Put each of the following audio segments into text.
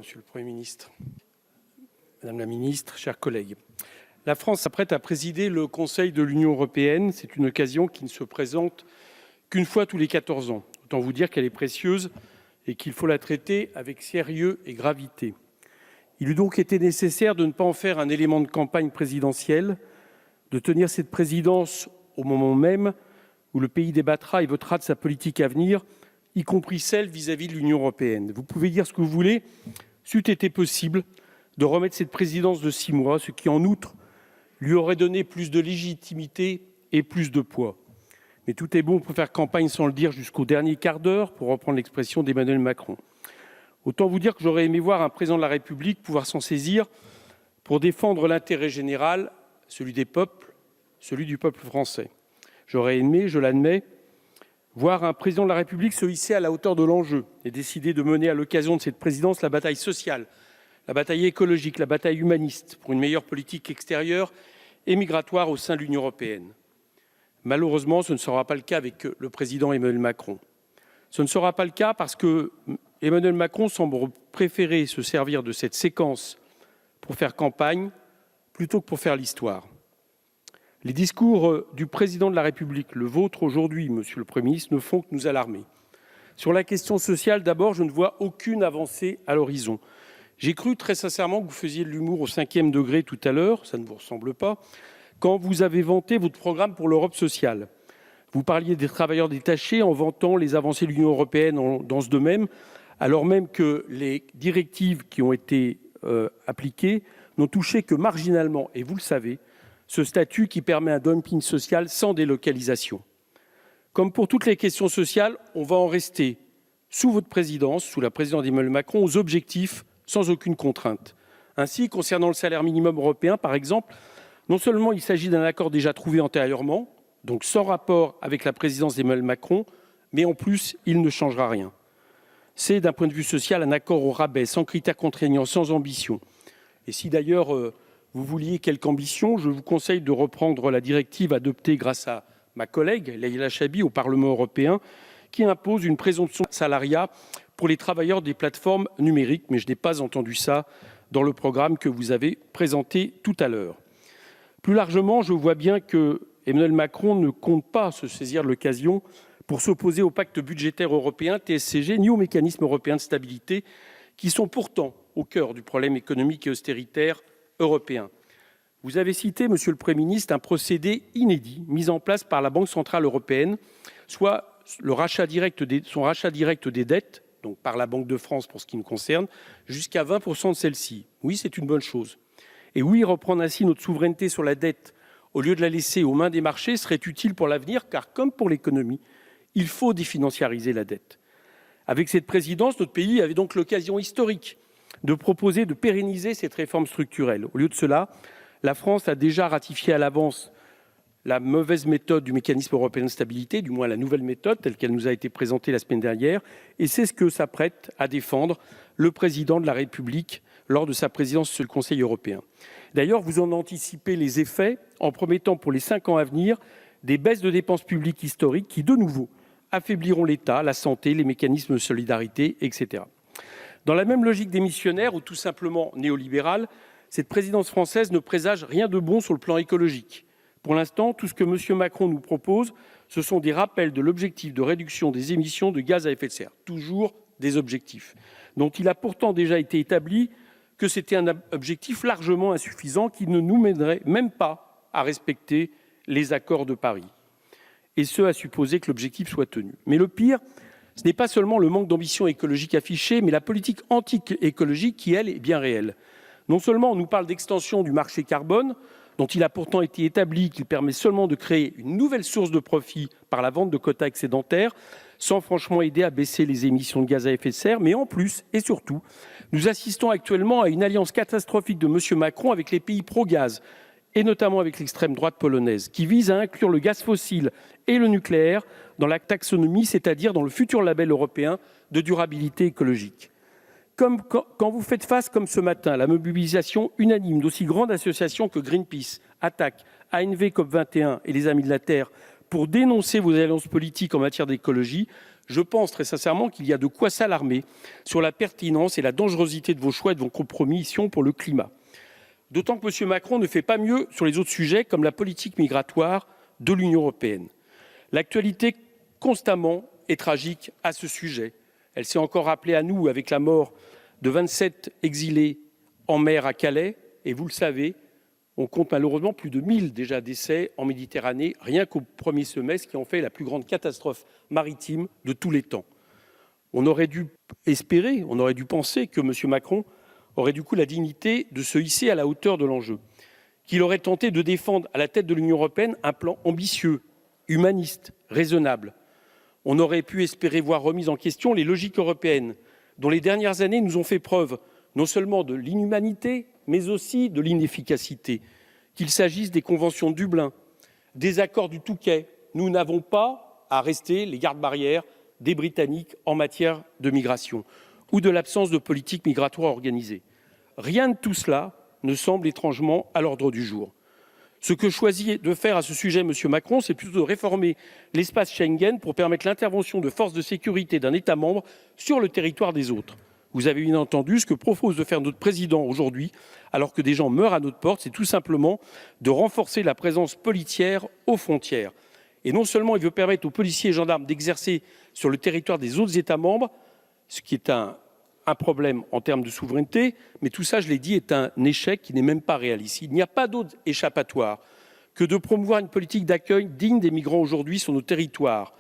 Monsieur le Premier ministre, Madame la Ministre, chers collègues. La France s'apprête à présider le Conseil de l'Union européenne. C'est une occasion qui ne se présente qu'une fois tous les 14 ans. Autant vous dire qu'elle est précieuse et qu'il faut la traiter avec sérieux et gravité. Il eût donc été nécessaire de ne pas en faire un élément de campagne présidentielle, de tenir cette présidence au moment même où le pays débattra et votera de sa politique à venir, y compris celle vis-à-vis de l'Union européenne. Vous pouvez dire ce que vous voulez, c'eût été possible de remettre cette présidence de 6 mois, ce qui, en outre, lui aurait donné plus de légitimité et plus de poids. Mais tout est bon pour faire campagne sans le dire jusqu'au dernier quart d'heure, pour reprendre l'expression d'Emmanuel Macron. Autant vous dire que j'aurais aimé voir un président de la République pouvoir s'en saisir pour défendre l'intérêt général, celui des peuples, celui du peuple français. J'aurais aimé, je l'admets, voir un président de la République se hisser à la hauteur de l'enjeu et décider de mener à l'occasion de cette présidence la bataille sociale, la bataille écologique, la bataille humaniste pour une meilleure politique extérieure et migratoire au sein de l'Union européenne. Malheureusement, ce ne sera pas le cas avec le président Emmanuel Macron. Ce ne sera pas le cas parce que Emmanuel Macron semble préférer se servir de cette séquence pour faire campagne plutôt que pour faire l'histoire. Les discours du président de la République, le vôtre aujourd'hui, Monsieur le Premier ministre, ne font que nous alarmer. Sur la question sociale, d'abord, je ne vois aucune avancée à l'horizon. J'ai cru très sincèrement que vous faisiez de l'humour au 5e degré tout à l'heure, ça ne vous ressemble pas, quand vous avez vanté votre programme pour l'Europe sociale. Vous parliez des travailleurs détachés en vantant les avancées de l'Union européenne dans ce domaine, alors même que les directives qui ont été appliquées n'ont touché que marginalement, et vous le savez, ce statut qui permet un dumping social sans délocalisation. Comme pour toutes les questions sociales, on va en rester, sous votre présidence, sous la présidence d'Emmanuel Macron, aux objectifs sans aucune contrainte. Ainsi, concernant le salaire minimum européen, par exemple, non seulement il s'agit d'un accord déjà trouvé antérieurement, donc sans rapport avec la présidence d'Emmanuel Macron, mais en plus, il ne changera rien. C'est, d'un point de vue social, un accord au rabais, sans critères contraignants, sans ambition. Et si d'ailleurs vous vouliez quelque ambition, je vous conseille de reprendre la directive adoptée grâce à ma collègue, Leïla Chabi, au Parlement européen, qui impose une présomption de salariat pour les travailleurs des plateformes numériques. Mais je n'ai pas entendu ça dans le programme que vous avez présenté tout à l'heure. Plus largement, je vois bien que Emmanuel Macron ne compte pas se saisir de l'occasion pour s'opposer au pacte budgétaire européen, TSCG, ni au mécanisme européen de stabilité, qui sont pourtant au cœur du problème économique et austéritaire européen. Vous avez cité, Monsieur le Premier ministre, un procédé inédit mis en place par la Banque centrale européenne, soit son rachat direct des dettes, donc par la Banque de France pour ce qui nous concerne, jusqu'à 20% de celle-ci. Oui, c'est une bonne chose. Et oui, reprendre ainsi notre souveraineté sur la dette au lieu de la laisser aux mains des marchés serait utile pour l'avenir, car comme pour l'économie, il faut définanciariser la dette. Avec cette présidence, notre pays avait donc l'occasion historique de proposer de pérenniser cette réforme structurelle. Au lieu de cela, la France a déjà ratifié à l'avance la mauvaise méthode du mécanisme européen de stabilité, du moins la nouvelle méthode telle qu'elle nous a été présentée la semaine dernière, et c'est ce que s'apprête à défendre le président de la République lors de sa présidence sur le Conseil européen. D'ailleurs, vous en anticipez les effets en promettant pour les 5 ans à venir des baisses de dépenses publiques historiques qui, de nouveau, affaibliront l'État, la santé, les mécanismes de solidarité, etc. Dans la même logique démissionnaire ou tout simplement néolibérale, cette présidence française ne présage rien de bon sur le plan écologique. Pour l'instant, tout ce que M. Macron nous propose, ce sont des rappels de l'objectif de réduction des émissions de gaz à effet de serre. Toujours des objectifs, dont il a pourtant déjà été établi que c'était un objectif largement insuffisant qui ne nous mènerait même pas à respecter les accords de Paris. Et ce, à supposer que l'objectif soit tenu. Mais le pire, ce n'est pas seulement le manque d'ambition écologique affiché, mais la politique anti-écologique qui, elle, est bien réelle. Non seulement on nous parle d'extension du marché carbone, dont il a pourtant été établi qu'il permet seulement de créer une nouvelle source de profit par la vente de quotas excédentaires, sans franchement aider à baisser les émissions de gaz à effet de serre, mais en plus et surtout, nous assistons actuellement à une alliance catastrophique de M. Macron avec les pays pro-gaz, et notamment avec l'extrême droite polonaise, qui vise à inclure le gaz fossile et le nucléaire dans la taxonomie, c'est-à-dire dans le futur label européen de durabilité écologique. Comme quand vous faites face, comme ce matin, à la mobilisation unanime d'aussi grandes associations que Greenpeace, Attac, ANV COP21 et les Amis de la Terre pour dénoncer vos alliances politiques en matière d'écologie, Je pense très sincèrement qu'il y a de quoi s'alarmer sur la pertinence et la dangerosité de vos choix et de vos compromissions pour le climat. D'autant que M. Macron ne fait pas mieux sur les autres sujets, comme la politique migratoire de l'Union européenne. L'actualité constamment est tragique à ce sujet. Elle s'est encore rappelée à nous avec la mort de 27 exilés en mer à Calais. Et vous le savez, on compte malheureusement plus de 1000 déjà décès en Méditerranée, rien qu'au premier semestre, qui en fait la plus grande catastrophe maritime de tous les temps. On aurait dû espérer, on aurait dû penser que M. Macron aurait du coup la dignité de se hisser à la hauteur de l'enjeu, qu'il aurait tenté de défendre à la tête de l'Union européenne un plan ambitieux, humaniste, raisonnable. On aurait pu espérer voir remises en question les logiques européennes, dont les dernières années nous ont fait preuve non seulement de l'inhumanité, mais aussi de l'inefficacité. Qu'il s'agisse des conventions de Dublin, des accords du Touquet, nous n'avons pas à rester les gardes-barrières des Britanniques en matière de migration, ou de l'absence de politique migratoire organisée. Rien de tout cela ne semble étrangement à l'ordre du jour. Ce que choisit de faire à ce sujet M. Macron, c'est plutôt de réformer l'espace Schengen pour permettre l'intervention de forces de sécurité d'un État membre sur le territoire des autres. Vous avez bien entendu ce que propose de faire notre président aujourd'hui, alors que des gens meurent à notre porte, c'est tout simplement de renforcer la présence policière aux frontières. Et non seulement il veut permettre aux policiers et gendarmes d'exercer sur le territoire des autres États membres, ce qui est un problème en termes de souveraineté, mais tout ça, je l'ai dit, est un échec qui n'est même pas réaliste. Il n'y a pas d'autre échappatoire que de promouvoir une politique d'accueil digne des migrants aujourd'hui sur nos territoires,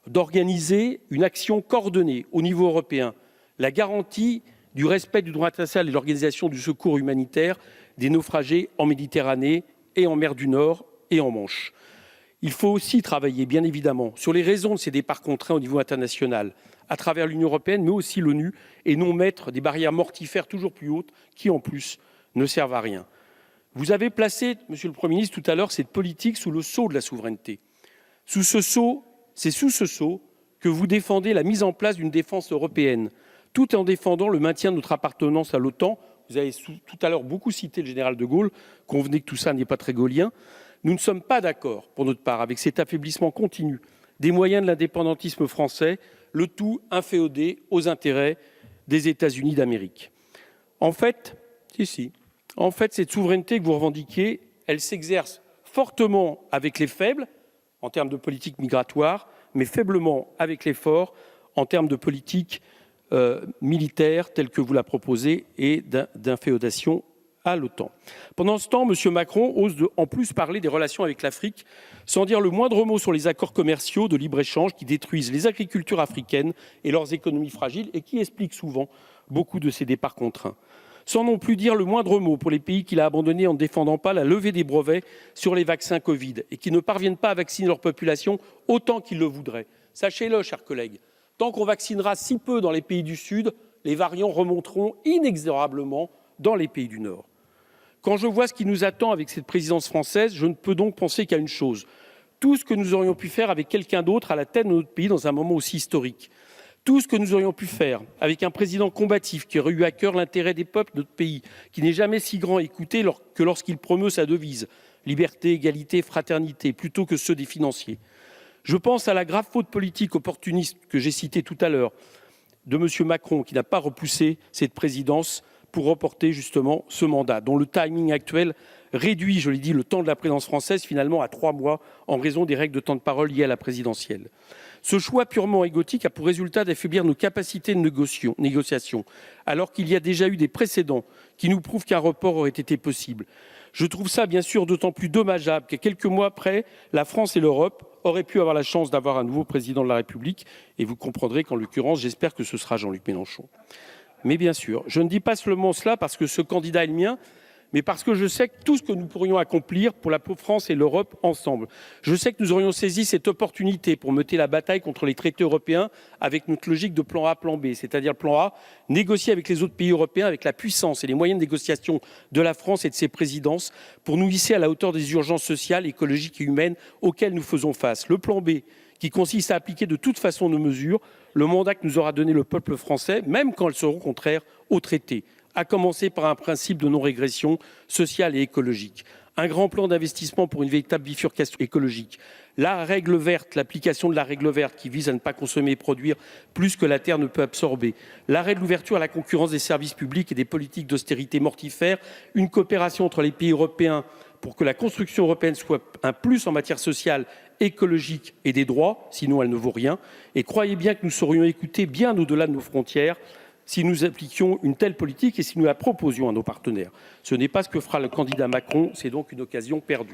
d'organiser une action coordonnée au niveau européen, la garantie du respect du droit international et l'organisation du secours humanitaire des naufragés en Méditerranée et en mer du Nord et en Manche. Il faut aussi travailler, bien évidemment, sur les raisons de ces départs contraints au niveau international, à travers l'Union européenne, mais aussi l'ONU, et non mettre des barrières mortifères toujours plus hautes qui, en plus, ne servent à rien. Vous avez placé, Monsieur le Premier ministre, tout à l'heure, cette politique sous le sceau de la souveraineté. C'est sous ce sceau que vous défendez la mise en place d'une défense européenne, tout en défendant le maintien de notre appartenance à l'OTAN. Vous avez tout à l'heure beaucoup cité le général de Gaulle, convenez que tout ça n'est pas très gaullien. Nous ne sommes pas d'accord, pour notre part, avec cet affaiblissement continu des moyens de l'indépendantisme français, le tout inféodé aux intérêts des États-Unis d'Amérique. En fait, cette souveraineté que vous revendiquez, elle s'exerce fortement avec les faibles, en termes de politique migratoire, mais faiblement avec les forts, en termes de politique militaire, telle que vous la proposez, et d'inféodation à l'OTAN. Pendant ce temps, M. Macron ose en plus parler des relations avec l'Afrique sans dire le moindre mot sur les accords commerciaux de libre-échange qui détruisent les agricultures africaines et leurs économies fragiles et qui expliquent souvent beaucoup de ces départs contraints. Sans non plus dire le moindre mot pour les pays qu'il a abandonnés en ne défendant pas la levée des brevets sur les vaccins Covid et qui ne parviennent pas à vacciner leur population autant qu'ils le voudraient. Sachez-le, chers collègues, tant qu'on vaccinera si peu dans les pays du Sud, les variants remonteront inexorablement dans les pays du Nord. Quand je vois ce qui nous attend avec cette présidence française, je ne peux donc penser qu'à une chose. Tout ce que nous aurions pu faire avec quelqu'un d'autre à la tête de notre pays dans un moment aussi historique. Tout ce que nous aurions pu faire avec un président combatif qui aurait eu à cœur l'intérêt des peuples de notre pays, qui n'est jamais si grand à écouter que lorsqu'il promeut sa devise « liberté, égalité, fraternité », plutôt que ceux des financiers. Je pense à la grave faute politique opportuniste que j'ai citée tout à l'heure de M. Macron, qui n'a pas repoussé cette présidence pour reporter justement ce mandat, dont le timing actuel réduit, je l'ai dit, le temps de la présidence française finalement à 3 mois en raison des règles de temps de parole liées à la présidentielle. Ce choix purement égotique a pour résultat d'affaiblir nos capacités de négociation, alors qu'il y a déjà eu des précédents qui nous prouvent qu'un report aurait été possible. Je trouve ça bien sûr d'autant plus dommageable que quelques mois après, la France et l'Europe auraient pu avoir la chance d'avoir un nouveau président de la République, et vous comprendrez qu'en l'occurrence, j'espère que ce sera Jean-Luc Mélenchon. Mais bien sûr, je ne dis pas seulement cela parce que ce candidat est le mien, mais parce que je sais que tout ce que nous pourrions accomplir pour la France et l'Europe ensemble. Je sais que nous aurions saisi cette opportunité pour mener la bataille contre les traités européens avec notre logique de plan A, plan B, c'est-à-dire le plan A, négocier avec les autres pays européens avec la puissance et les moyens de négociation de la France et de ses présidences pour nous hisser à la hauteur des urgences sociales, écologiques et humaines auxquelles nous faisons face. Le plan B, qui consiste à appliquer de toute façon nos mesures, le mandat que nous aura donné le peuple français, même quand elles seront contraires aux traités, à commencer par un principe de non-régression sociale et écologique, un grand plan d'investissement pour une véritable bifurcation écologique, La règle verte, l'application de la règle verte qui vise à ne pas consommer et produire plus que la terre ne peut absorber. L'arrêt de l'ouverture à la concurrence des services publics et des politiques d'austérité mortifères. Une coopération entre les pays européens pour que la construction européenne soit un plus en matière sociale, écologique et des droits, sinon elle ne vaut rien. Et croyez bien que nous serions écoutés bien au-delà de nos frontières si nous appliquions une telle politique et si nous la proposions à nos partenaires. Ce n'est pas ce que fera le candidat Macron, c'est donc une occasion perdue.